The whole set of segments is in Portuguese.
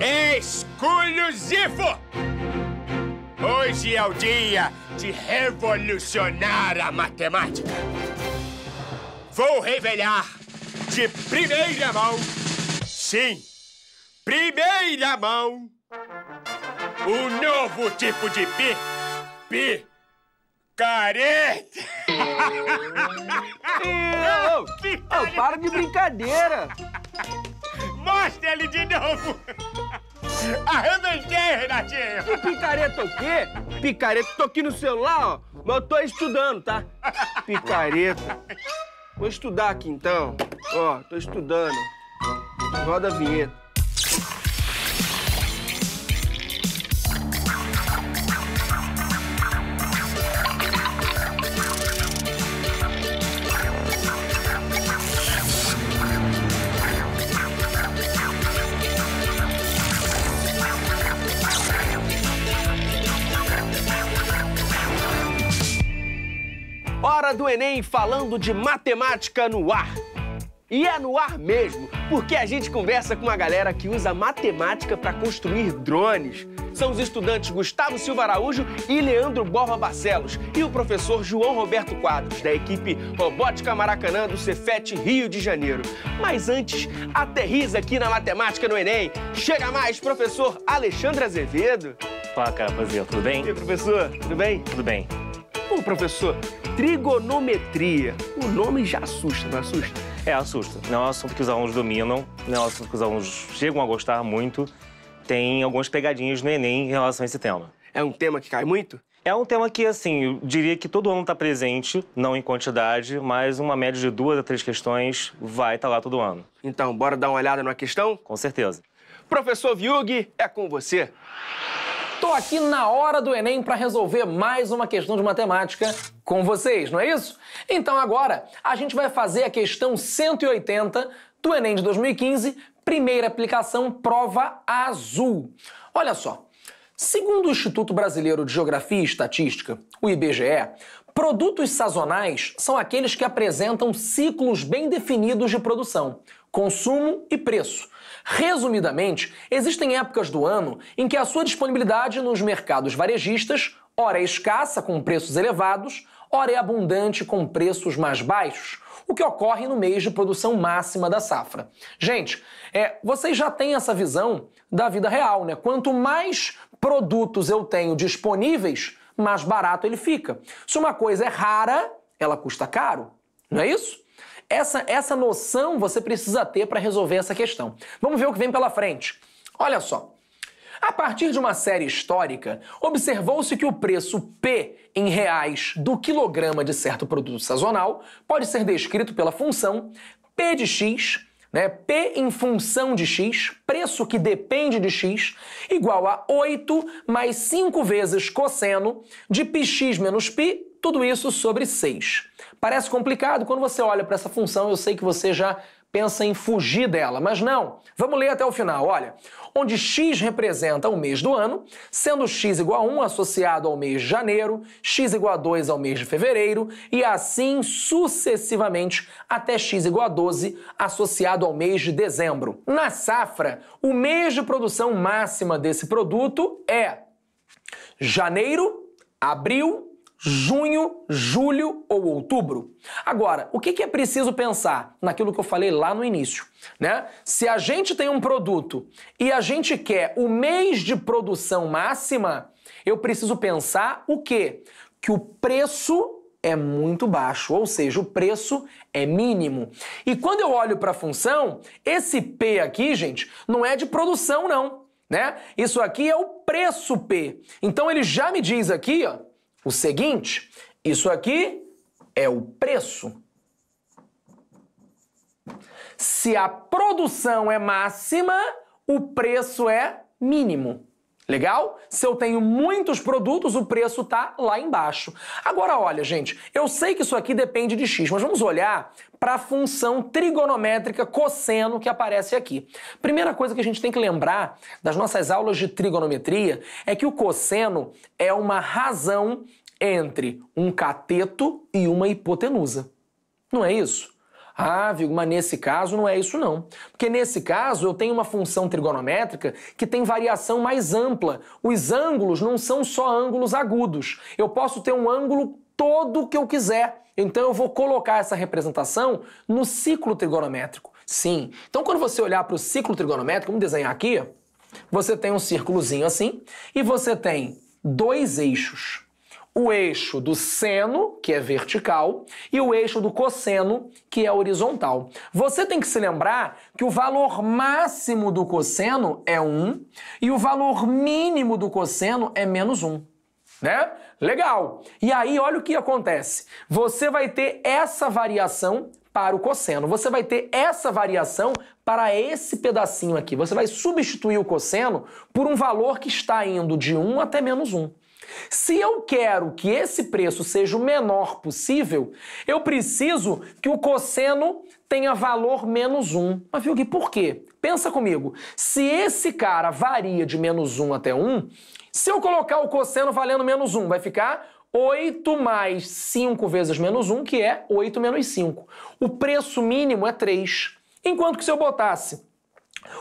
exclusivo! Hoje é o dia de revolucionar a matemática. Vou revelar de primeira mão, sim, primeira mão, um novo tipo de picareta. Para de brincadeira! Mostra ele de novo! Arrebentei, Renatinho! Picareta o quê? Picareta, tô aqui no celular, ó, mas eu tô estudando, tá? Picareta. Vou estudar aqui, então. Ó, tô estudando. Roda a vinheta. Hora do Enem falando de matemática no ar. E é no ar mesmo, porque a gente conversa com uma galera que usa matemática para construir drones. São os estudantes Gustavo Silva Araújo e Leandro Borba Barcelos e o professor João Roberto Quadros, da equipe Robótica Maracanã do Cefet Rio de Janeiro. Mas antes, aterriza aqui na matemática no Enem. Chega mais, professor Alexandre Azevedo. Fala, cara, prazer, tudo bem? E aí, professor, tudo bem? Tudo bem. Bom, professor, trigonometria. O nome já assusta, não assusta? É, assusta. Não é um assunto que os alunos dominam, não é um assunto que os alunos chegam a gostar muito. Tem algumas pegadinhas no Enem em relação a esse tema. É um tema que cai muito? É um tema que, assim, eu diria que todo ano está presente, não em quantidade, mas uma média de 2 a 3 questões vai estar lá todo ano. Então, bora dar uma olhada numa questão? Com certeza. Professor Viug, é com você. Tô aqui na hora do Enem para resolver mais uma questão de matemática com vocês, não é isso? Então agora a gente vai fazer a questão 180 do Enem de 2015, primeira aplicação, prova azul. Olha só, segundo o Instituto Brasileiro de Geografia e Estatística, o IBGE, produtos sazonais são aqueles que apresentam ciclos bem definidos de produção, consumo e preço. Resumidamente, existem épocas do ano em que a sua disponibilidade nos mercados varejistas, ora é escassa com preços elevados, ora é abundante com preços mais baixos, o que ocorre no mês de produção máxima da safra. Gente, vocês já têm essa visão da vida real, né? Quanto mais produtos eu tenho disponíveis, mais barato ele fica. Se uma coisa é rara, ela custa caro, não é isso? Essa noção você precisa ter para resolver essa questão. Vamos ver o que vem pela frente. Olha só. A partir de uma série histórica, observou-se que o preço P em reais do quilograma de certo produto sazonal pode ser descrito pela função P de X, né, P em função de X, preço que depende de X, igual a 8 mais 5 vezes cosseno de πx menos π, tudo isso sobre 6. Parece complicado, quando você olha para essa função, eu sei que você já pensa em fugir dela, mas não. Vamos ler até o final, olha. Onde x representa o mês do ano, sendo x igual a 1 associado ao mês de janeiro, x igual a 2 ao mês de fevereiro, e assim sucessivamente até x igual a 12 associado ao mês de dezembro. Na safra, o mês de produção máxima desse produto é janeiro, abril, junho, julho ou outubro. Agora, o que é preciso pensar naquilo que eu falei lá no início, né? Se a gente tem um produto e a gente quer o mês de produção máxima, eu preciso pensar o quê? Que o preço é muito baixo, ou seja, o preço é mínimo. E quando eu olho para a função, esse P aqui, gente, não é de produção não, né? Isso aqui é o preço P. Então ele já me diz aqui, ó, o seguinte, isso aqui é o preço. Se a produção é máxima, o preço é mínimo. Legal? Se eu tenho muitos produtos, o preço tá lá embaixo. Agora, olha, gente, eu sei que isso aqui depende de x, mas vamos olhar para a função trigonométrica cosseno que aparece aqui. Primeira coisa que a gente tem que lembrar das nossas aulas de trigonometria é que o cosseno é uma razão entre um cateto e uma hipotenusa. Não é isso? Ah, Vigo, mas nesse caso não é isso não. Porque nesse caso eu tenho uma função trigonométrica que tem variação mais ampla. Os ângulos não são só ângulos agudos. Eu posso ter um ângulo todo que eu quiser. Então eu vou colocar essa representação no ciclo trigonométrico. Sim. Então quando você olhar para o ciclo trigonométrico, vamos desenhar aqui, você tem um círculozinho assim e você tem dois eixos. O eixo do seno, que é vertical, e o eixo do cosseno, que é horizontal. Você tem que se lembrar que o valor máximo do cosseno é 1 e o valor mínimo do cosseno é menos 1. Né? Legal! E aí, olha o que acontece. Você vai ter essa variação para o cosseno. Você vai ter essa variação para esse pedacinho aqui. Você vai substituir o cosseno por um valor que está indo de 1 até menos 1. Se eu quero que esse preço seja o menor possível, eu preciso que o cosseno tenha valor menos 1. Mas viu que por quê? Pensa comigo. Se esse cara varia de menos 1 até 1, se eu colocar o cosseno valendo menos 1, vai ficar 8 mais 5 vezes menos 1, que é 8 menos 5. O preço mínimo é 3. Enquanto que se eu botasse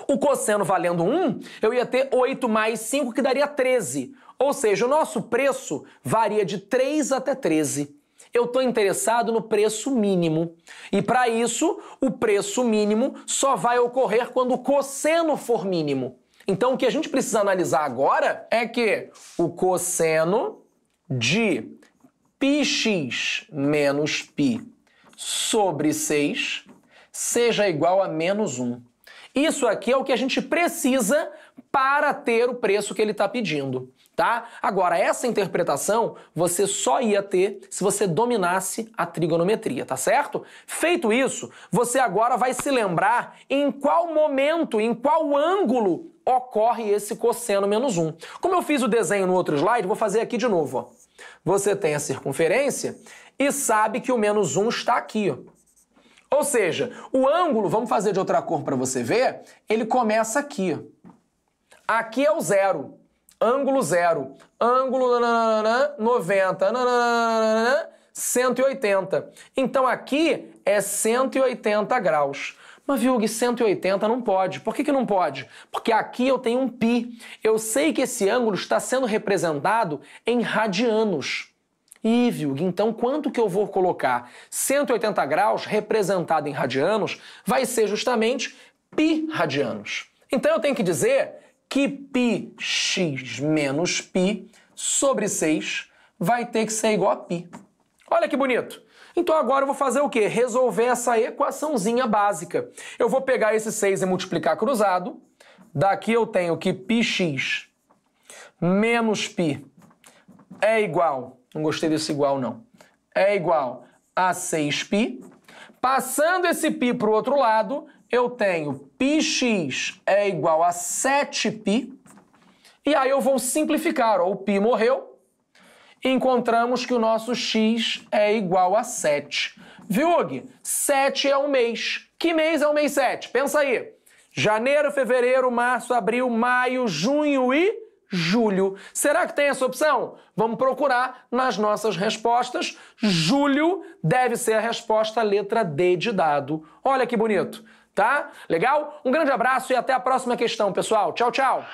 o cosseno valendo 1, eu ia ter 8 mais 5, que daria 13. Ou seja, o nosso preço varia de 3 até 13. Eu estou interessado no preço mínimo. E para isso, o preço mínimo só vai ocorrer quando o cosseno for mínimo. Então, o que a gente precisa analisar agora é que o cosseno de πx menos π sobre 6 seja igual a menos 1. Isso aqui é o que a gente precisa para ter o preço que ele está pedindo. Tá? Agora, essa interpretação você só ia ter se você dominasse a trigonometria, tá certo? Feito isso, você agora vai se lembrar em qual momento, em qual ângulo ocorre esse cosseno menos 1. Como eu fiz o desenho no outro slide, vou fazer aqui de novo. Ó. Você tem a circunferência e sabe que o menos 1 está aqui. Ó. Ou seja, o ângulo, vamos fazer de outra cor para você ver, ele começa aqui. Aqui é o 0. Ângulo 0, ângulo 90, 180. Então aqui é 180 graus. Mas, Vilg, 180 não pode. Por que não pode? Porque aqui eu tenho um π. Eu sei que esse ângulo está sendo representado em radianos. Ih, Vilg, então quanto que eu vou colocar? 180 graus representado em radianos vai ser justamente π radianos. Então eu tenho que dizer que πx menos π sobre 6 vai ter que ser igual a π. Olha que bonito. Então agora eu vou fazer o quê? Resolver essa equaçãozinha básica. Eu vou pegar esse 6 e multiplicar cruzado. Daqui eu tenho que πx menos π é igual, não gostei desse igual não, é igual a 6π. Passando esse π para o outro lado, eu tenho πx é igual a 7π, e aí eu vou simplificar, ó, o π morreu, e encontramos que o nosso x é igual a 7. Viu, 7 é um mês. Que mês é o mês 7? Pensa aí. Janeiro, fevereiro, março, abril, maio, junho e julho. Será que tem essa opção? Vamos procurar nas nossas respostas. Julho deve ser a resposta letra D de dado. Olha que bonito. Tá? Legal? Um grande abraço e até a próxima questão, pessoal. Tchau, tchau!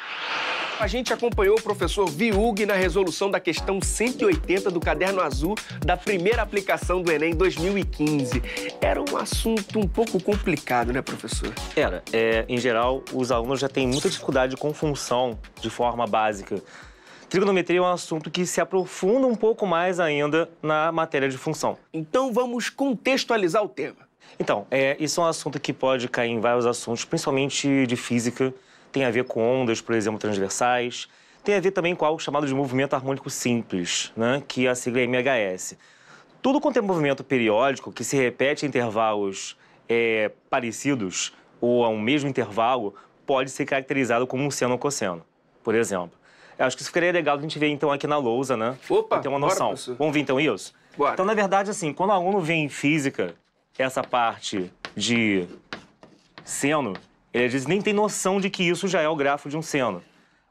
A gente acompanhou o professor Viug na resolução da questão 180 do Caderno Azul da primeira aplicação do Enem 2015. Era um assunto um pouco complicado, né, professor? Era. Em geral, os alunos já têm muita dificuldade com função de forma básica. Trigonometria é um assunto que se aprofunda um pouco mais ainda na matéria de função. Então vamos contextualizar o tema. Então, isso é um assunto que pode cair em vários assuntos, principalmente de física. Tem a ver com ondas, por exemplo, transversais. Tem a ver também com algo chamado de movimento harmônico simples, né? Que a sigla é MHS. Tudo quanto é movimento periódico, que se repete em intervalos parecidos ou a um mesmo intervalo, pode ser caracterizado como um seno ou cosseno, por exemplo. Eu acho que isso ficaria legal a gente ver, então, aqui na lousa, né? Opa, pra ter uma noção. Bora, vamos ver, então, isso? Bora. Então, na verdade, assim, quando o aluno vê em física essa parte de seno, ele às vezes nem tem noção de que isso já é o grafo de um seno.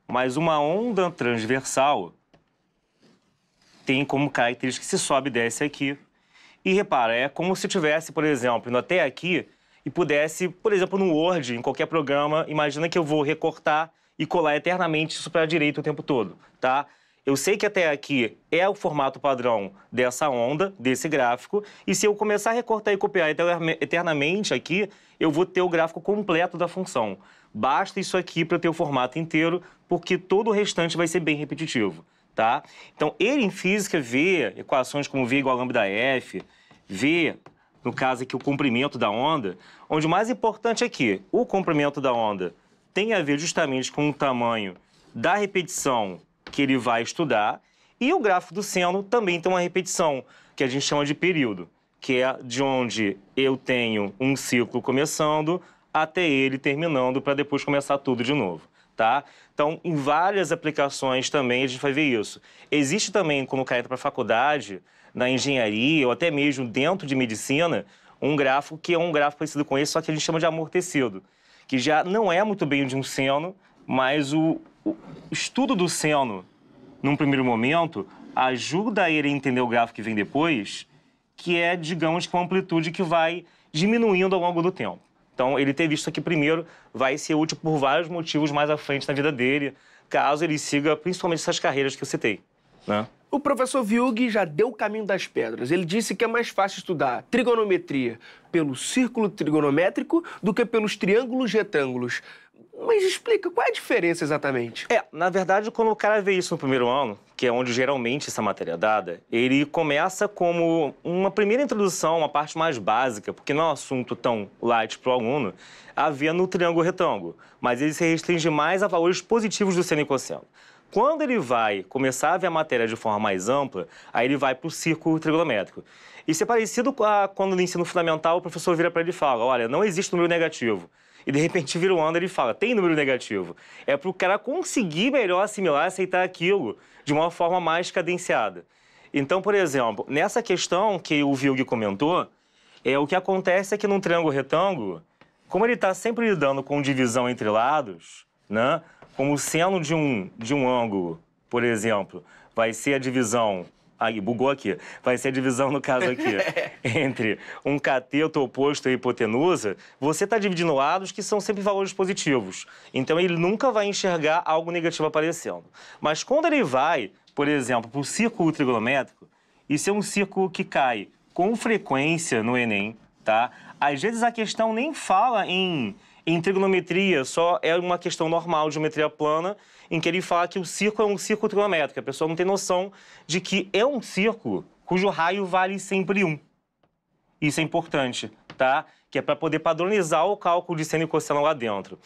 Mas uma onda transversal tem como característica que se sobe e desce aqui. E repara, é como se tivesse, por exemplo, indo até aqui e pudesse, por exemplo, no Word, em qualquer programa, imagina que eu vou recortar e colar eternamente isso para a direita o tempo todo, tá? Eu sei que até aqui é o formato padrão dessa onda, desse gráfico, e se eu começar a recortar e copiar eternamente aqui, eu vou ter o gráfico completo da função. Basta isso aqui para eu ter o formato inteiro, porque todo o restante vai ser bem repetitivo, tá? Então, ele em física vê equações como V igual a lambda F, vê, no caso aqui, o comprimento da onda, onde o mais importante é que o comprimento da onda tem a ver justamente com o tamanho da repetição que ele vai estudar, e o gráfico do seno também tem uma repetição, que a gente chama de período, que é de onde eu tenho um ciclo começando até ele terminando, para depois começar tudo de novo, tá? Então, em várias aplicações também a gente vai ver isso. Existe também, quando cai para a faculdade, na engenharia ou até mesmo dentro de medicina, um gráfico que é um gráfico parecido com esse, só que a gente chama de amortecido, que já não é muito bem de um seno, mas o estudo do seno, num primeiro momento, ajuda ele a entender o gráfico que vem depois, que é, digamos, com a amplitude que vai diminuindo ao longo do tempo. Então, ele ter visto aqui primeiro vai ser útil por vários motivos mais à frente na vida dele, caso ele siga principalmente essas carreiras que eu citei, né? O professor Viug já deu o caminho das pedras. Ele disse que é mais fácil estudar trigonometria pelo círculo trigonométrico do que pelos triângulos retângulos. Mas explica, qual é a diferença exatamente? Na verdade, quando o cara vê isso no primeiro ano, que é onde geralmente essa matéria é dada, ele começa como uma primeira introdução, uma parte mais básica, porque não é um assunto tão light para o aluno, a ver no triângulo retângulo, mas ele se restringe mais a valores positivos do seno e cosseno. Quando ele vai começar a ver a matéria de forma mais ampla, aí ele vai para o círculo trigonométrico. Isso é parecido com quando no ensino fundamental o professor vira para ele e fala, olha, não existe número negativo. E de repente vira o ano e ele fala, tem número negativo. É para o cara conseguir melhor assimilar e aceitar aquilo de uma forma mais cadenciada. Então, por exemplo, nessa questão que o Viug comentou, o que acontece é que num triângulo retângulo, como ele está sempre lidando com divisão entre lados, né? Como o seno de um ângulo, por exemplo, vai ser a divisão... Aí, bugou aqui. Vai ser a divisão, no caso aqui, entre um cateto oposto à hipotenusa, você está dividindo lados que são sempre valores positivos. Então, ele nunca vai enxergar algo negativo aparecendo. Mas quando ele vai, por exemplo, para o círculo trigonométrico, isso é um círculo que cai com frequência no Enem, tá? Às vezes a questão nem fala em trigonometria, só é uma questão normal de geometria plana, em que ele fala que o círculo é um círculo trigonométrico. A pessoa não tem noção de que é um círculo cujo raio vale sempre 1. Isso é importante, tá? Que é para poder padronizar o cálculo de seno e cosseno lá dentro.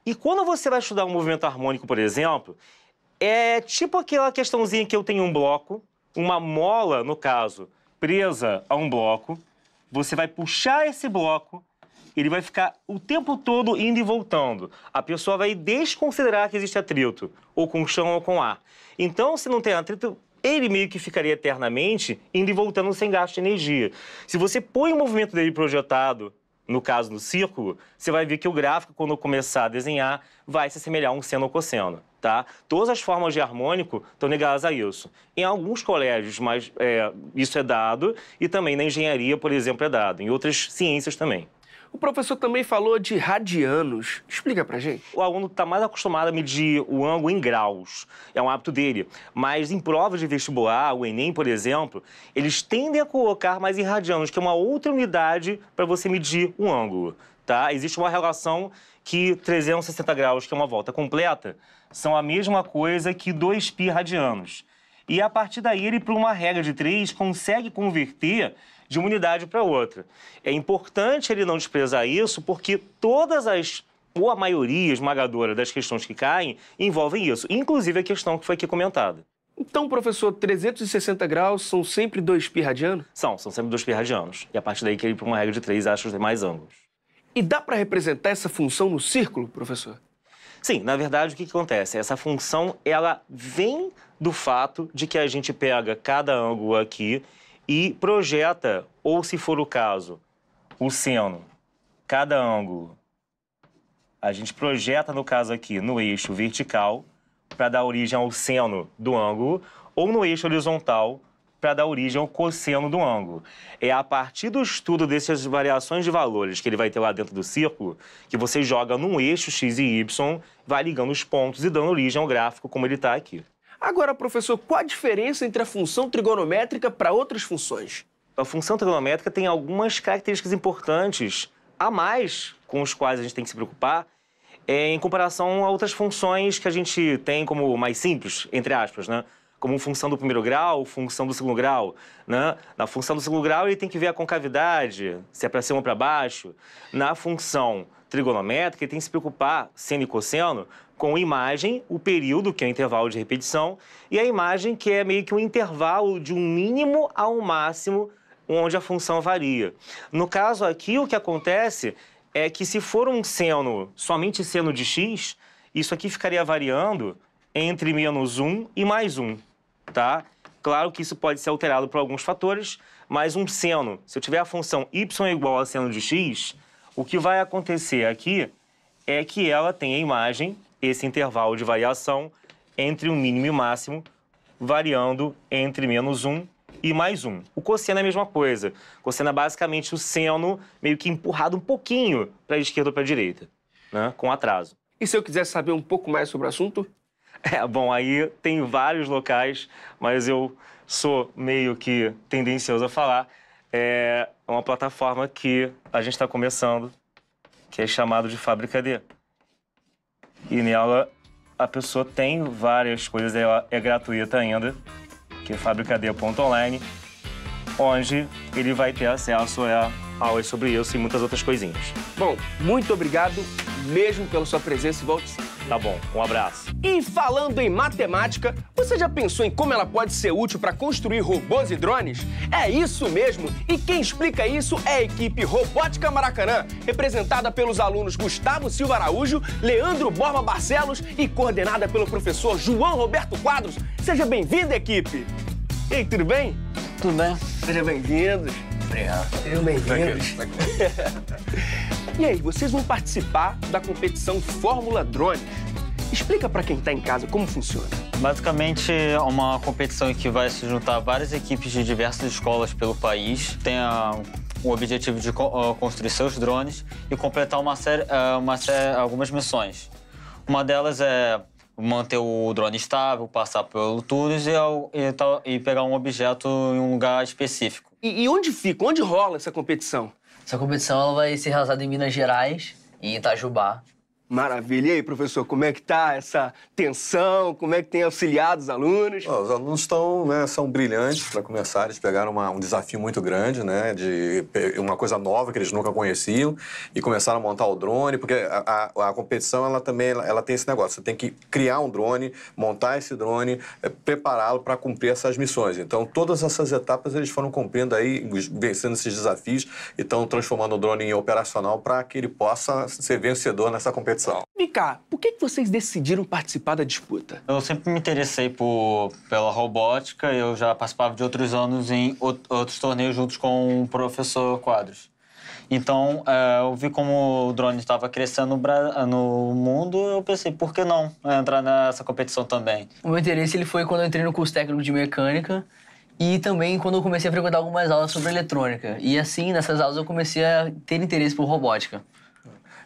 E quando você vai estudar um movimento harmônico, por exemplo, é tipo aquela questãozinha que eu tenho um bloco, uma mola, no caso, presa a um bloco, você vai puxar esse bloco, ele vai ficar o tempo todo indo e voltando. A pessoa vai desconsiderar que existe atrito, ou com chão ou com ar. Então, se não tem atrito, ele meio que ficaria eternamente indo e voltando sem gasto de energia. Se você põe o movimento dele projetado, no caso do círculo, você vai ver que o gráfico, quando começar a desenhar, vai se assemelhar a um seno ou cosseno, tá? Todas as formas de harmônico estão ligadas a isso. Em alguns colégios, mas isso é dado, e também na engenharia, por exemplo, é dado. Em outras ciências também. O professor também falou de radianos. Explica pra gente. O aluno está mais acostumado a medir o ângulo em graus. É um hábito dele. Mas em provas de vestibular, o Enem, por exemplo, eles tendem a colocar mais em radianos, que é uma outra unidade para você medir um ângulo, tá? Existe uma relação que 360 graus, que é uma volta completa, são a mesma coisa que 2π radianos. E a partir daí, ele, por uma regra de 3, consegue converter de uma unidade para outra. É importante ele não desprezar isso, porque ou a maioria esmagadora das questões que caem, envolvem isso. Inclusive a questão que foi aqui comentada. Então, professor, 360 graus são sempre 2π radianos? São sempre 2π radianos. E a partir daí que ele, por uma regra de 3, acha os demais ângulos. E dá para representar essa função no círculo, professor? Sim, na verdade, o que acontece? Essa função, ela vem do fato de que a gente pega cada ângulo aqui e projeta, ou se for o caso, o seno, cada ângulo, a gente projeta, no caso aqui, no eixo vertical, para dar origem ao seno do ângulo, ou no eixo horizontal, para dar origem ao cosseno do ângulo. É a partir do estudo dessas variações de valores que ele vai ter lá dentro do círculo que você joga num eixo x e y, vai ligando os pontos e dando origem ao gráfico como ele está aqui. Agora, professor, qual a diferença entre a função trigonométrica para outras funções? A função trigonométrica tem algumas características importantes a mais com os quais a gente tem que se preocupar em comparação a outras funções que a gente tem como mais simples, entre aspas, né? Como função do primeiro grau, função do segundo grau, né? Na função do segundo grau ele tem que ver a concavidade, se é para cima ou para baixo. Na função trigonométrica ele tem que se preocupar, seno e cosseno, com a imagem, o período, que é o intervalo de repetição, e a imagem, que é meio que um intervalo de um mínimo a um máximo, onde a função varia. No caso aqui, o que acontece é que se for um seno, somente seno de x, isso aqui ficaria variando entre -1 e +1, tá? Claro que isso pode ser alterado por alguns fatores, mas um seno, se eu tiver a função y igual a seno de x, o que vai acontecer aqui é que ela tem a imagem, esse intervalo de variação, entre o mínimo e o máximo, variando entre -1 e +1. O cosseno é a mesma coisa. O cosseno é basicamente o seno meio que empurrado um pouquinho para a esquerda ou para a direita, né? Com atraso. E se eu quiser saber um pouco mais sobre o assunto? Bom, aí tem vários locais, mas eu sou meio que tendencioso a falar. É uma plataforma que a gente está começando, que é chamado de Fábrica D. E nela a pessoa tem várias coisas, ela é gratuita ainda, que é fabricad.online, onde ele vai ter acesso a aulas sobre isso e muitas outras coisinhas. Bom, muito obrigado mesmo pela sua presença e volte. Tá bom, um abraço. E falando em matemática, você já pensou em como ela pode ser útil para construir robôs e drones? É isso mesmo! E quem explica isso é a equipe Robótica Maracanã, representada pelos alunos Gustavo Silva Araújo, Leandro Borba Barcelos e coordenada pelo professor João Roberto Quadros. Seja bem-vinda, equipe! E aí, tudo bem? Tudo bem. Sejam bem-vindos. Obrigado. Sejam bem-vindos. E aí, vocês vão participar da competição Fórmula Drones. Explica para quem está em casa como funciona. Basicamente, é uma competição em que vai se juntar várias equipes de diversas escolas pelo país. Tem o objetivo de construir seus drones e completar algumas missões. Uma delas é manter o drone estável, passar pelo túnel e pegar um objeto em um lugar específico. E onde fica? Onde rola essa competição? Essa competição ela vai ser realizada em Minas Gerais e em Itajubá. Maravilha. E aí, professor, como é que tá essa tensão? Como é que tem auxiliado os alunos? Os alunos são brilhantes, para começar. Eles pegaram um desafio muito grande, né, de uma coisa nova que eles nunca conheciam e começaram a montar o drone, porque a competição ela tem esse negócio. Você tem que criar um drone, montar esse drone, prepará-lo para cumprir essas missões. Então, todas essas etapas eles foram cumprindo aí, vencendo esses desafios e estão transformando o drone em operacional para que ele possa ser vencedor nessa competição. Vem cá, por que vocês decidiram participar da disputa? Eu sempre me interessei pela robótica, eu já participava de outros anos em outros torneios juntos com o professor Quadros. Então, eu vi como o drone estava crescendo no mundo, eu pensei, por que não entrar nessa competição também? O meu interesse ele foi quando eu entrei no curso técnico de mecânica e também quando eu comecei a frequentar algumas aulas sobre eletrônica. E assim, nessas aulas eu comecei a ter interesse por robótica.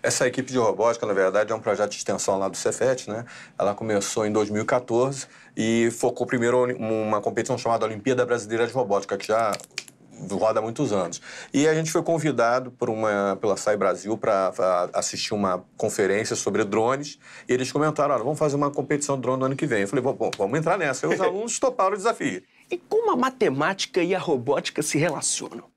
Essa equipe de robótica, na verdade, é um projeto de extensão lá do Cefet, né? Ela começou em 2014 e focou primeiro uma competição chamada Olimpíada Brasileira de Robótica, que já roda há muitos anos. E a gente foi convidado pela SAI Brasil para assistir uma conferência sobre drones e eles comentaram, olha, vamos fazer uma competição de drone no ano que vem. Eu falei, bom, vamos entrar nessa. E os alunos toparam o desafio. E como a matemática e a robótica se relacionam?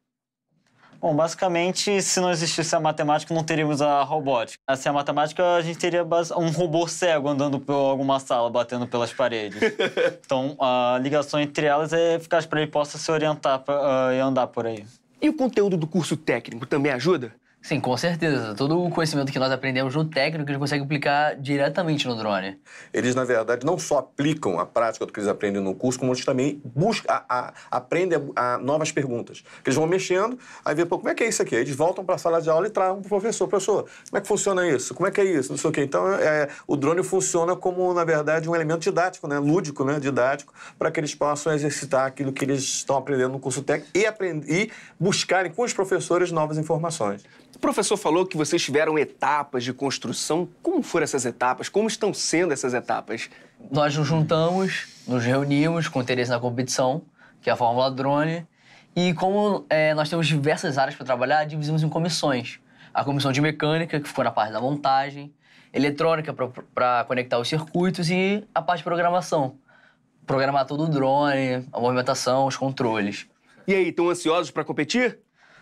Bom, basicamente, se não existisse a matemática, não teríamos a robótica. Assim, a matemática, a gente teria um robô cego andando por alguma sala, batendo pelas paredes. Então, a ligação entre elas é eficaz para ele possa se orientar e andar por aí. E o conteúdo do curso técnico também ajuda? Sim, com certeza. Todo o conhecimento que nós aprendemos no técnico, a gente consegue aplicar diretamente no drone. Eles, na verdade, não só aplicam a prática do que eles aprendem no curso, como eles também aprendem novas perguntas. Que eles vão mexendo, aí vê, pô, como é que é isso aqui? Aí eles voltam para a sala de aula e trazem para o professor. Professor, como é que funciona isso? Como é que é isso? Não sei o quê. Então, o drone funciona como, na verdade, um elemento didático, né? Lúdico, né? Didático, para que eles possam exercitar aquilo que eles estão aprendendo no curso técnico e buscarem com os professores novas informações. O professor falou que vocês tiveram etapas de construção. Como foram essas etapas? Como estão sendo essas etapas? Nós nos juntamos, nos reunimos com interesse na competição, que é a Fórmula Drone, e como nós temos diversas áreas para trabalhar, dividimos em comissões. A comissão de mecânica, que ficou na parte da montagem, eletrônica para conectar os circuitos e a parte de programação. Programar todo o drone, a movimentação, os controles. E aí, estão ansiosos para competir?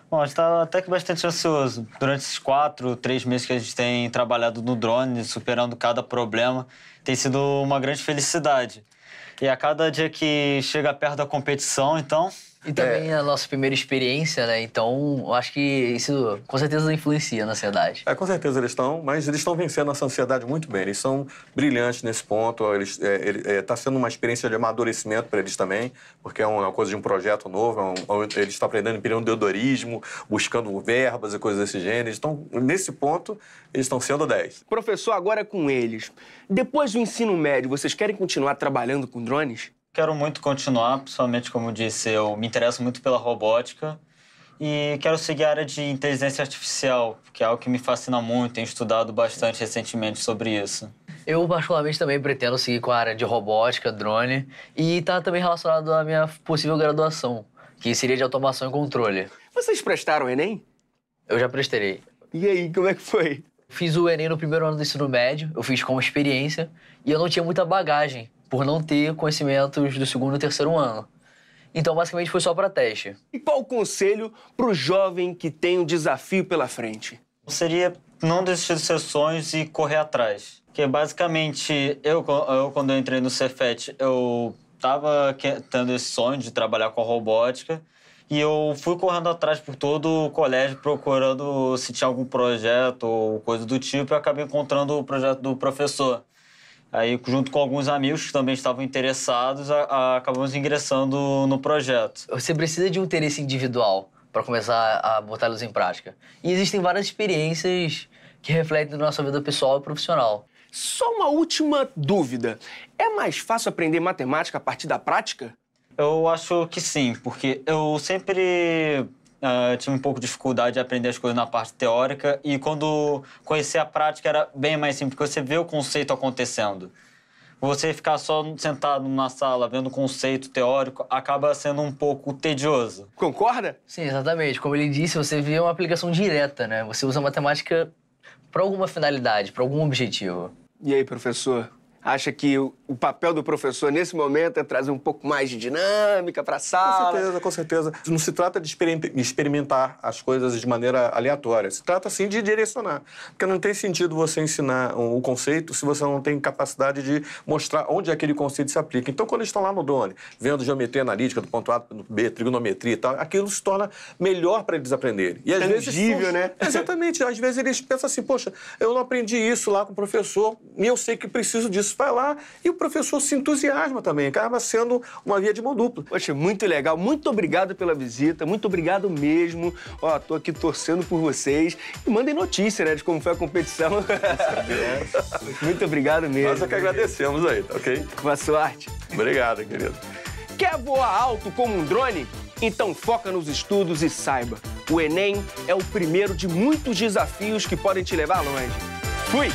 Bom, a gente está até que bastante ansioso. Durante esses 4, 3 meses que a gente tem trabalhado no drone, superando cada problema, tem sido uma grande felicidade. E a cada dia que chega perto da competição, então... E também a nossa primeira experiência, né? Então, eu acho que isso com certeza influencia na ansiedade. Com certeza eles estão, mas eles estão vencendo essa ansiedade muito bem. Eles são brilhantes nesse ponto. Está sendo uma experiência de amadurecimento para eles também, porque é uma coisa de um projeto novo. Eles estão aprendendo empreendedorismo, buscando verbas e coisas desse gênero. Então, nesse ponto, eles estão sendo 10. Professor, agora é com eles. Depois do ensino médio, vocês querem continuar trabalhando com drones? Quero muito continuar, principalmente, como eu disse, eu me interesso muito pela robótica e quero seguir a área de inteligência artificial, que é algo que me fascina muito, tenho estudado bastante recentemente sobre isso. Eu, particularmente, também pretendo seguir com a área de robótica, drone, e está também relacionado à minha possível graduação, que seria de automação e controle. Vocês prestaram o Enem? Eu já prestei. E aí, como é que foi? Fiz o Enem no primeiro ano do ensino médio, eu fiz como experiência, e eu não tinha muita bagagem, por não ter conhecimentos do segundo e terceiro ano. Então, basicamente, foi só para teste. E qual o conselho para o jovem que tem um desafio pela frente? Seria não desistir dos seus sonhos e correr atrás. Porque, basicamente, quando eu entrei no Cefet, eu estava tendo esse sonho de trabalhar com a robótica e eu fui correndo atrás por todo o colégio, procurando se tinha algum projeto ou coisa do tipo, e acabei encontrando o projeto do professor. Aí, junto com alguns amigos que também estavam interessados, acabamos ingressando no projeto. Você precisa de um interesse individual para começar a botá-los em prática. E existem várias experiências que refletem na nossa vida pessoal e profissional. Só uma última dúvida. É mais fácil aprender matemática a partir da prática? Eu acho que sim, porque eu sempre... tive um pouco de dificuldade de aprender as coisas na parte teórica e quando conheci a prática era bem mais simples, porque você vê o conceito acontecendo. Você ficar só sentado na sala vendo o conceito teórico acaba sendo um pouco tedioso. Concorda? Sim, exatamente. Como ele disse, você vê uma aplicação direta, né? Você usa a matemática para alguma finalidade, para algum objetivo. E aí, professor? Acha que o papel do professor nesse momento é trazer um pouco mais de dinâmica para a sala? Com certeza, com certeza. Não se trata de experimentar as coisas de maneira aleatória. Se trata, sim, de direcionar. Porque não tem sentido você ensinar o conceito se você não tem capacidade de mostrar onde aquele conceito se aplica. Então, quando eles estão lá no drone, vendo geometria analítica do ponto A para o ponto B, trigonometria e tal, aquilo se torna melhor para eles aprenderem. E às vezes, né? Exatamente. Às vezes eles pensam assim, poxa, eu não aprendi isso lá com o professor e eu sei que preciso disso. Vai lá e o professor se entusiasma também, acaba sendo uma via de mão dupla. Poxa, muito legal. Muito obrigado pela visita, muito obrigado mesmo. Ó, tô aqui torcendo por vocês. E mandem notícia, né, de como foi a competição. Muito obrigado mesmo. Nós é que agradecemos aí, tá ok? Boa sorte. Obrigado, querido. Quer voar alto como um drone? Então foca nos estudos e saiba, o Enem é o primeiro de muitos desafios que podem te levar longe. Fui!